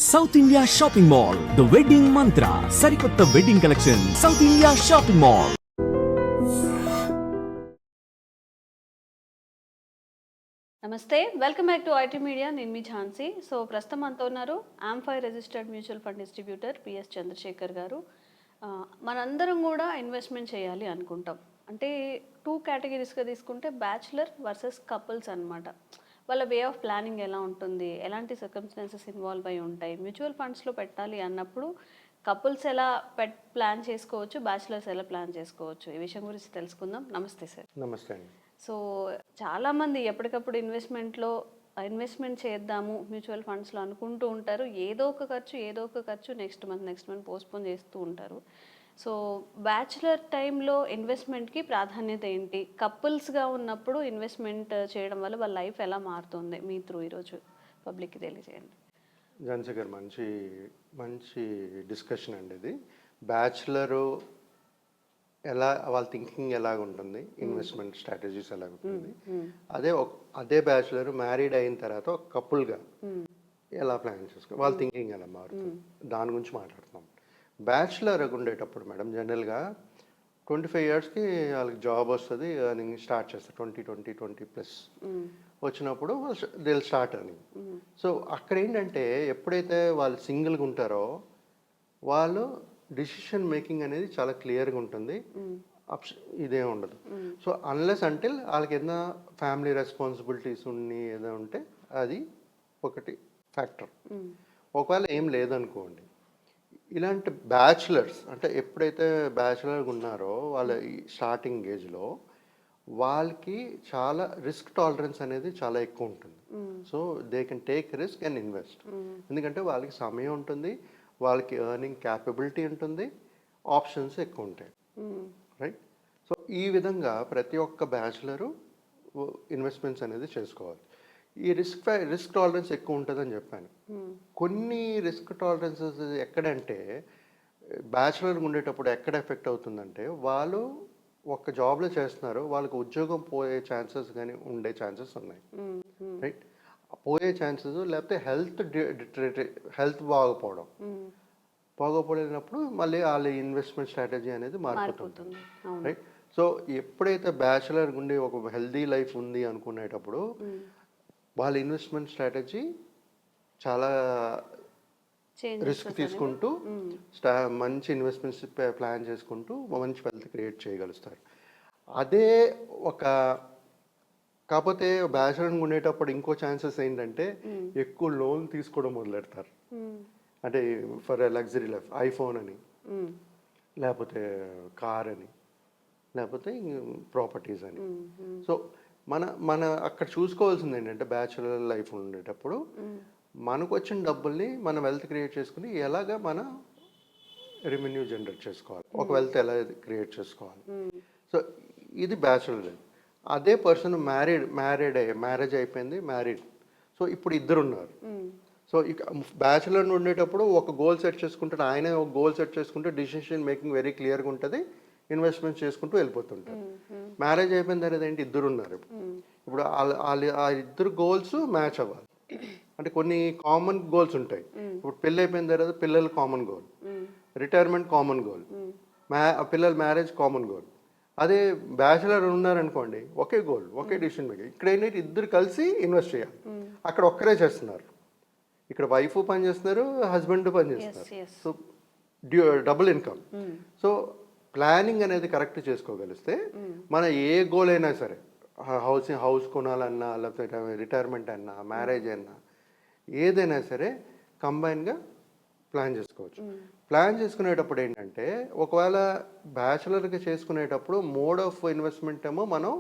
South India shopping mall the wedding Mantra సరికొత్త wedding collection South India shopping mall. నమస్తే, welcome back to IT media. నేను మీ Jhansi. So ప్రస్తుతం మనతో ఉన్నారు AMFI registered mutual fund distributor PS Chandrasekhar గారు. మనందరం కూడా ఇన్వెస్ట్మెంట్ చేయాలి అనుకుంటాం. అంటే 2 కేటగిరీస్గా తీసుకుంటే బ్యాచులర్ వర్సెస్ కపుల్స్ అనమాట. వాళ్ళ వే ఆఫ్ ప్లానింగ్ ఎలా ఉంటుంది, ఎలాంటి సర్కమ్స్టాన్సెస్ ఇన్వాల్వ్ అయి ఉంటాయి, మ్యూచువల్ ఫండ్స్లో పెట్టాలి అన్నప్పుడు కపుల్స్ ఎలా ప్లాన్ చేసుకోవచ్చు, బ్యాచులర్స్ ఎలా ప్లాన్ చేసుకోవచ్చు, ఈ విషయం గురించి తెలుసుకుందాం. నమస్తే సార్. నమస్తే అండి. సో చాలామంది ఎప్పటికప్పుడు ఇన్వెస్ట్మెంట్ చేద్దాము మ్యూచువల్ ఫండ్స్లో అనుకుంటూ ఉంటారు. ఏదో ఒక ఖర్చు నెక్స్ట్ మంత్ పోస్ట్పోన్ చేస్తూ ఉంటారు. సో బ్యాచులర్ టైంలో ఇన్వెస్ట్మెంట్కి ప్రాధాన్యత ఏంటి, కపుల్స్గా ఉన్నప్పుడు ఇన్వెస్ట్మెంట్ చేయడం వల్ల వాళ్ళ లైఫ్ ఎలా మారుతుంది, మీ త్రూ ఈరోజు పబ్లిక్కి తెలియజేయండి. ఝాన్సీ గారు, మంచి డిస్కషన్ అండి ఇది. బ్యాచులరు ఎలా, వాళ్ళ థింకింగ్ ఎలాగ ఉంటుంది, ఇన్వెస్ట్మెంట్ స్ట్రాటజీస్ ఎలాగ ఉంటుంది, అదే బ్యాచులర్ మ్యారీడ్ అయిన తర్వాత ఒక కపుల్గా ఎలా ప్లాన్ చేసుకోవాలి, వాళ్ళ థింకింగ్ ఎలా మారుతుంది, దాని గురించి మాట్లాడుతున్నాం. బ్యాచులర్ ఉండేటప్పుడు మేడం జనరల్గా 25 yearsకి వాళ్ళకి జాబ్ వస్తుంది, అర్నింగ్ స్టార్ట్ చేస్తారు. 20+ వచ్చినప్పుడు దే స్టార్ట్ అర్నింగ్. సో అక్కడ ఏంటంటే ఎప్పుడైతే వాళ్ళు సింగిల్గా ఉంటారో వాళ్ళు డిసిషన్ మేకింగ్ అనేది చాలా క్లియర్గా ఉంటుంది, ఇదే ఉండదు. సో అన్లెస్ అంటిల్ వాళ్ళకి ఏదైనా ఫ్యామిలీ రెస్పాన్సిబిలిటీస్ ఏదో ఉంటే అది ఒకటి ఫ్యాక్టర్. ఒకవేళ ఏం లేదనుకోండి, ఇలాంటి బ్యాచులర్స్ అంటే ఎప్పుడైతే బ్యాచులర్గా ఉన్నారో వాళ్ళ స్టార్టింగ్ ఏజ్లో వాళ్ళకి చాలా రిస్క్ టాలరెన్స్ అనేది చాలా ఎక్కువ ఉంటుంది. So they can take risk and invest. ఎందుకంటే వాళ్ళకి సమయం ఉంటుంది, వాళ్ళకి ఎర్నింగ్ క్యాపబిలిటీ ఉంటుంది, ఆప్షన్స్ ఎక్కువ ఉంటాయి, రైట్? సో ఈ విధంగా ప్రతి ఒక్క బ్యాచులరు ఇన్వెస్ట్మెంట్స్ అనేది చేసుకోవాలి. ఈ రిస్క్ టాలరెన్స్ ఎక్కువ ఉంటుందని చెప్పాను. కొన్ని రిస్క్ టాలరెన్సెస్ ఎక్కడంటే బ్యాచులర్ ఉండేటప్పుడు ఎక్కడ ఎఫెక్ట్ అవుతుందంటే, వాళ్ళు ఒక జాబ్లో చేస్తున్నారు, వాళ్ళకి ఉద్యోగం పోయే ఛాన్సెస్ కానీ ఉండే ఛాన్సెస్ ఉన్నాయి, రైట్? పోయే ఛాన్సెస్, లేకపోతే హెల్త్ బాగోపోయినప్పుడు మళ్ళీ వాళ్ళ ఇన్వెస్ట్మెంట్ స్ట్రాటజీ అనేది మారిపోతుంది, రైట్? సో ఎప్పుడైతే బ్యాచులర్ ఉండి ఒక హెల్దీ లైఫ్ ఉంది అనుకునేటప్పుడు వాళ్ళ ఇన్వెస్ట్మెంట్ స్ట్రాటజీ చాలా రిస్క్ తీసుకుంటూ మంచి ఇన్వెస్ట్మెంట్స్ ప్లాన్ చేసుకుంటూ మంచి వెల్త్ క్రియేట్ చేయగలుగుతారు. అదే కాకపోతే బ్యాచులర్ ఉండేటప్పుడు ఇంకో ఛాన్సెస్ ఏంటంటే ఎక్కువ లోన్ తీసుకోవడం మొదలెడతారు. అంటే ఫర్ లగ్జరీ లైఫ్, ఐఫోన్ అని, లేకపోతే కార్ అని, లేకపోతే ప్రాపర్టీస్ అని. సో మన అక్కడ చూసుకోవాల్సింది ఏంటంటే బ్యాచులర్ లైఫ్ ఉండేటప్పుడు మనకు వచ్చిన డబ్బుల్ని మనం వెల్త్ క్రియేట్ చేసుకుని ఎలాగా మన రెవెన్యూ జనరేట్ చేసుకోవాలి, ఒక వెల్త్ ఎలా క్రియేట్ చేసుకోవాలి. సో ఇది బ్యాచులర్ లైఫ్. అదే పర్సన్ మ్యారేజ్ అయిపోయింది, సో ఇప్పుడు ఇద్దరు ఉన్నారు. సో ఇక బ్యాచులర్ ఉండేటప్పుడు ఒక గోల్ సెట్ చేసుకుంటాడు, ఆయనే ఒక గోల్ సెట్ చేసుకుంటే డిసిషన్ మేకింగ్ వెరీ క్లియర్గా ఉంటుంది, ఇన్వెస్ట్మెంట్ చేసుకుంటూ వెళ్ళిపోతుంటారు. మ్యారేజ్ అయిపోయిన తర్వాత ఏంటి, ఇద్దరు ఉన్నారు. ఇప్పుడు ఆ ఇద్దరు గోల్స్ మ్యాచ్ అవ్వాలి. అంటే కొన్ని కామన్ గోల్స్ ఉంటాయి. ఇప్పుడు పెళ్ళి అయిపోయిన తర్వాత పిల్లలు common goal, retirement common goal, పిల్లల మ్యారేజ్ కామన్ గోల్. అదే బ్యాచులర్ ఉన్నారనుకోండి, ఒకే గోల్, ఒకే డిసిషన్ మేకింగ్. ఇక్కడ ఏంటంటే ఇద్దరు కలిసి ఇన్వెస్ట్ చేయాలి. అక్కడ ఒక్కరే చేస్తున్నారు, ఇక్కడ వైఫ్ పని చేస్తున్నారు, హస్బెండ్ పని చేస్తున్నారు. So double income. So planning అనేది కరెక్ట్ చేసుకోగలిస్తే మన ఏ గోల్ అయినా సరే, హౌస్ కొనాలన్నా, లేకపోతే రిటైర్మెంట్ అన్నా, మ్యారేజ్ అన్నా, ఏదైనా సరే కంబైన్గా ప్లాన్ చేసుకోవచ్చు. ప్లాన్ చేసుకునేటప్పుడు ఏంటంటే, ఒకవేళ బ్యాచులర్గా చేసుకునేటప్పుడు మోడ్ ఆఫ్ ఇన్వెస్ట్మెంట్ ఏమో మనం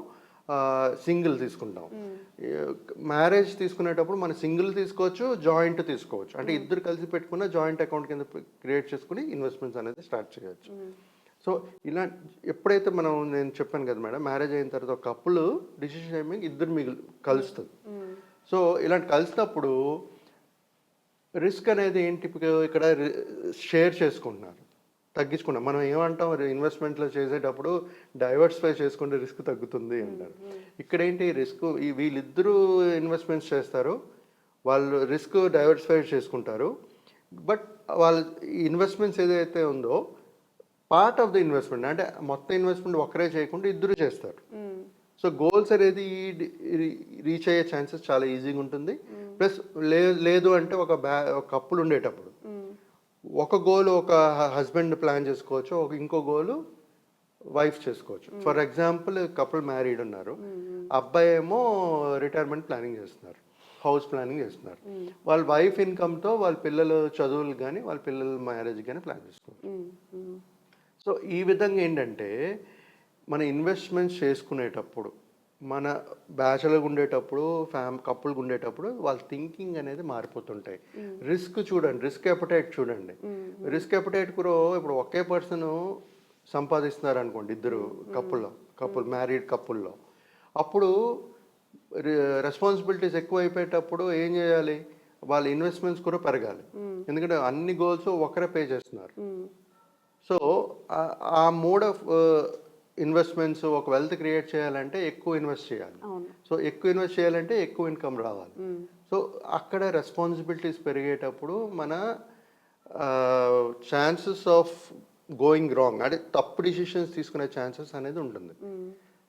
సింగిల్ తీసుకుంటాం. మ్యారేజ్ తీసుకునేటప్పుడు మనం సింగిల్ తీసుకోవచ్చు, జాయింట్ తీసుకోవచ్చు. అంటే ఇద్దరు కలిసి పెట్టుకున్న జాయింట్ అకౌంట్ కింద క్రియేట్ చేసుకుని ఇన్వెస్ట్మెంట్స్ అనేది స్టార్ట్ చేయవచ్చు. సో ఇలా ఎప్పుడైతే నేను చెప్పాను కదా మేడం, మ్యారేజ్ అయిన తర్వాత ఒక కపుల్ డిసిషన్ మేకింగ్ ఇద్దరు కలుస్తుంది. సో ఇలాంటి కలిసినప్పుడు రిస్క్ అనేది ఏంటి, ఇక్కడ షేర్ చేసుకుంటున్నారు, తగ్గించుకున్నాం. మనం ఏమంటాం, ఇన్వెస్ట్మెంట్లో చేసేటప్పుడు డైవర్సిఫై చేసుకుంటే రిస్క్ తగ్గుతుంది అంటారు. ఇక్కడ ఏంటి రిస్క్, వీళ్ళిద్దరూ ఇన్వెస్ట్మెంట్స్ చేస్తారు, వాళ్ళు రిస్క్ డైవర్సిఫై చేసుకుంటారు. బట్ వాళ్ళ ఇన్వెస్ట్మెంట్స్ ఏదైతే ఉందో పార్ట్ ఆఫ్ ద ఇన్వెస్ట్మెంట్, అంటే మొత్తం ఇన్వెస్ట్మెంట్ ఒక్కరే చేయకుండా ఇద్దరు చేస్తారు. సో గోల్స్ అనేది రీచ్ అయ్యే ఛాన్సెస్ చాలా ఈజీగా ఉంటుంది. ప్లస్ లేదు అంటే ఒక కప్పులు ఉండేటప్పుడు ఒక గోల్ ఒక హస్బెండ్ ప్లాన్ చేసుకోవచ్చు, ఇంకో గోల్ వైఫ్ చేసుకోవచ్చు. ఫర్ ఎగ్జాంపుల్ కపుల్ మ్యారీడ్ ఉన్నారు, అబ్బాయి ఏమో రిటైర్మెంట్ ప్లానింగ్ చేస్తున్నారు, హౌస్ ప్లానింగ్ చేస్తున్నారు. వాళ్ళ వైఫ్ ఇన్కమ్తో వాళ్ళ పిల్లలు చదువులు కానీ వాళ్ళ పిల్లల మ్యారేజ్ కానీ ప్లాన్ చేసుకోవచ్చు. సో ఈ విధంగా ఏంటంటే మన ఇన్వెస్ట్మెంట్స్ చేసుకునేటప్పుడు, మన బ్యాచులర్గా ఉండేటప్పుడు, కపుల్గా ఉండేటప్పుడు వాళ్ళ థింకింగ్ అనేది మారిపోతుంటాయి. రిస్క్ చూడండి, రిస్క్ ఎపటైట్ చూడండి. రిస్క్ ఎపటైట్ కూడా ఇప్పుడు ఒకే పర్సన్ సంపాదిస్తున్నారు అనుకోండి, ఇద్దరు కపుల్ మ్యారీడ్ కపుల్లో, అప్పుడు రెస్పాన్సిబిలిటీస్ ఎక్కువ అయిపోయేటప్పుడు ఏం చేయాలి, వాళ్ళ ఇన్వెస్ట్మెంట్స్ కూడా పెరగాలి. ఎందుకంటే అన్ని గోల్స్ ఒకరే పే చేస్తున్నారు. సో ఆ మోడ్ ఆఫ్ ఇన్వెస్ట్మెంట్స్, ఒక వెల్త్ క్రియేట్ చేయాలంటే ఎక్కువ ఇన్వెస్ట్ చేయాలి. సో ఎక్కువ ఇన్వెస్ట్ చేయాలంటే ఎక్కువ ఇన్కమ్ రావాలి. సో అక్కడ రెస్పాన్సిబిలిటీస్ పెరిగేటప్పుడు మన ఛాన్సెస్ ఆఫ్ గోయింగ్ రాంగ్, అంటే తప్పు డిసిషన్స్ తీసుకునే ఛాన్సెస్ అనేది ఉంటుంది.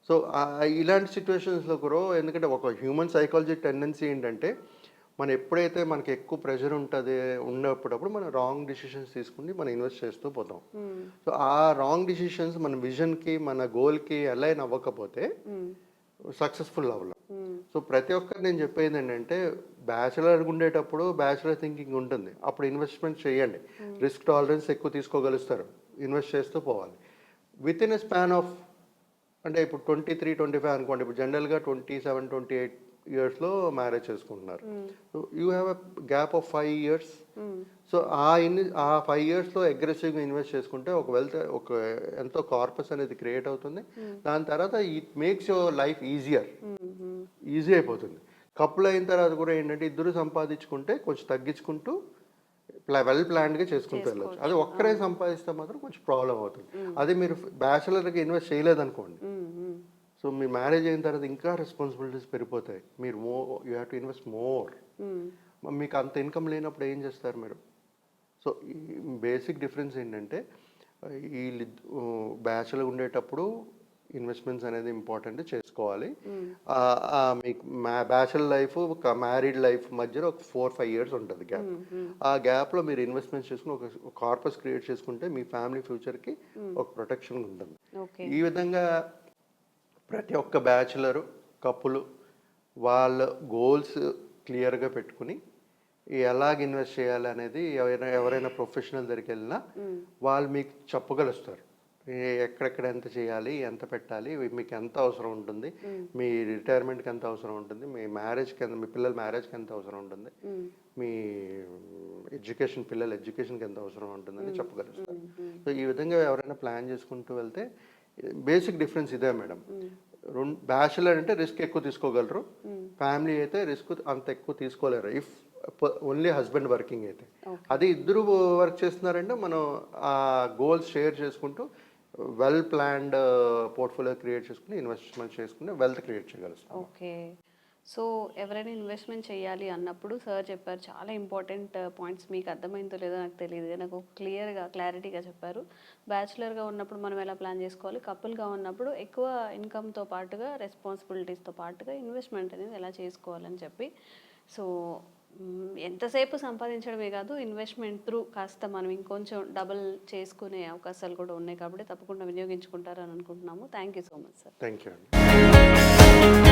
సో ఇలాంటి సిచ్యువేషన్స్లో కూడా, ఎందుకంటే ఒక హ్యూమన్ సైకాలజీ టెండెన్సీ ఏంటంటే మనం ఎప్పుడైతే మనకి ఎక్కువ ప్రెషర్ ఉన్నప్పుడు మనం రాంగ్ డిసిషన్స్ తీసుకుని మనం ఇన్వెస్ట్ చేస్తూ పోతాం. సో ఆ రాంగ్ డిసిషన్స్ మన విజన్కి, మన గోల్కి అలైన్ అవ్వకపోతే సక్సెస్ఫుల్ అవ్వలేం. సో ప్రతి ఒక్కరు నేను చెప్పేది ఏంటంటే, బ్యాచులర్ ఉండేటప్పుడు బ్యాచులర్ థింకింగ్ ఉంటుంది, అప్పుడు ఇన్వెస్ట్మెంట్ చేయండి. రిస్క్ టాలరెన్స్ ఎక్కువ తీసుకోగలుగుతారు, ఇన్వెస్ట్ చేస్తూ పోవాలి. With in a span of, అంటే ఇప్పుడు 23, 25 అనుకోండి, ఇప్పుడు జనరల్గా 27, 28 ఇయర్స్లో మ్యారేజ్ చేసుకుంటున్నారు. So you have a gap of 5 years. So ఆ 5 yearsలో అగ్రెసివ్గా ఇన్వెస్ట్ చేసుకుంటే ఒక వెల్త్, ఒక ఎంతో కార్పస్ అనేది క్రియేట్ అవుతుంది. దాని తర్వాత it makes your life easy అయిపోతుంది. కపుల్ అయిన తర్వాత కూడా ఏంటంటే ఇద్దరు సంపాదించుకుంటే కొంచెం తగ్గించుకుంటూ వెల్ ప్లాన్డ్గా చేసుకుంటూ వెళ్ళచ్చు. అది ఒక్కరే సంపాదిస్తే మాత్రం కొంచెం ప్రాబ్లం అవుతుంది. అదే మీరు బ్యాచులర్గా ఇన్వెస్ట్ చేయలేదనుకోండి, సో మీ మ్యారేజ్ అయిన తర్వాత ఇంకా రెస్పాన్సిబిలిటీస్ పెరిగిపోతాయి. మీరు you have to invest more. మీకు అంత ఇన్కమ్ లేనప్పుడు ఏం చేస్తారు మీరు? సో బేసిక్ డిఫరెన్స్ ఏంటంటే, ఈ బ్యాచులర్ ఉండేటప్పుడు ఇన్వెస్ట్మెంట్స్ అనేది ఇంపార్టెంట్ చేసుకోవాలి. మీకు బ్యాచులర్ లైఫ్, మ్యారీడ్ లైఫ్ మధ్యలో ఒక 4-5 years ఉంటుంది గ్యాప్. ఆ గ్యాప్లో మీరు ఇన్వెస్ట్మెంట్స్ చేసుకుని ఒక కార్పస్ క్రియేట్ చేసుకుంటే మీ ఫ్యామిలీ ఫ్యూచర్కి ఒక ప్రొటెక్షన్ ఉంటుంది. ఈ విధంగా ప్రతి ఒక్క బ్యాచులరు, కపుల్ వాళ్ళ గోల్స్ క్లియర్గా పెట్టుకుని ఎలాగ ఇన్వెస్ట్ చేయాలి అనేది ఎవరైనా ప్రొఫెషనల్ దగ్గరికి వెళ్ళినా వాళ్ళు మీకు చెప్పగలుస్తారు. ఎక్కడెక్కడ ఎంత చేయాలి, ఎంత పెట్టాలి, మీకు ఎంత అవసరం ఉంటుంది, మీ రిటైర్మెంట్కి ఎంత అవసరం ఉంటుంది, మీ మ్యారేజ్కి ఎంత, మీ పిల్లల మ్యారేజ్కి ఎంత అవసరం ఉంటుంది, మీ పిల్లల ఎడ్యుకేషన్కి ఎంత అవసరం ఉంటుందని చెప్పగలుగుతారు. సో ఈ విధంగా ఎవరైనా ప్లాన్ చేసుకుంటూ వెళ్తే, బేసిక్ డిఫరెన్స్ ఇదే మేడం. బ్యాచులర్ అంటే రిస్క్ ఎక్కువ తీసుకోగలరు, ఫ్యామిలీ అయితే రిస్క్ అంత ఎక్కువ తీసుకోలేరు. ఇఫ్ ఓన్లీ హస్బెండ్ వర్కింగ్ అయితే. అది ఇద్దరు వర్క్ చేస్తున్నారంటే మనం ఆ గోల్స్ షేర్ చేసుకుంటూ వెల్ ప్లాన్డ్ పోర్ట్ఫోలియో క్రియేట్ చేసుకుని ఇన్వెస్ట్మెంట్ చేసుకుని వెల్త్ క్రియేట్ చేయగలుగుతాం. ఓకే. సో ఎవరైనా ఇన్వెస్ట్మెంట్ చేయాలి అన్నప్పుడు సార్ చెప్పారు చాలా ఇంపార్టెంట్ పాయింట్స్. మీకు అర్థమైందో లేదో నాకు తెలియదు, నాకు క్లారిటీగా చెప్పారు. బ్యాచులర్గా ఉన్నప్పుడు మనం ఎలా ప్లాన్ చేసుకోవాలి, కపుల్గా ఉన్నప్పుడు ఎక్కువ ఇన్కమ్తో పాటుగా రెస్పాన్సిబిలిటీస్తో పాటుగా ఇన్వెస్ట్మెంట్ అనేది ఎలా చేసుకోవాలని చెప్పి. సో ఎంతసేపు సంపాదించడమే కాదు, ఇన్వెస్ట్మెంట్ త్రూ కాస్త మనం ఇంకొంచెం డబుల్ చేసుకునే అవకాశాలు కూడా ఉన్నాయి. కాబట్టి తప్పకుండా వినియోగించుకుంటారని అనుకుంటున్నాము. Thank you so much sir. Thank you అండి.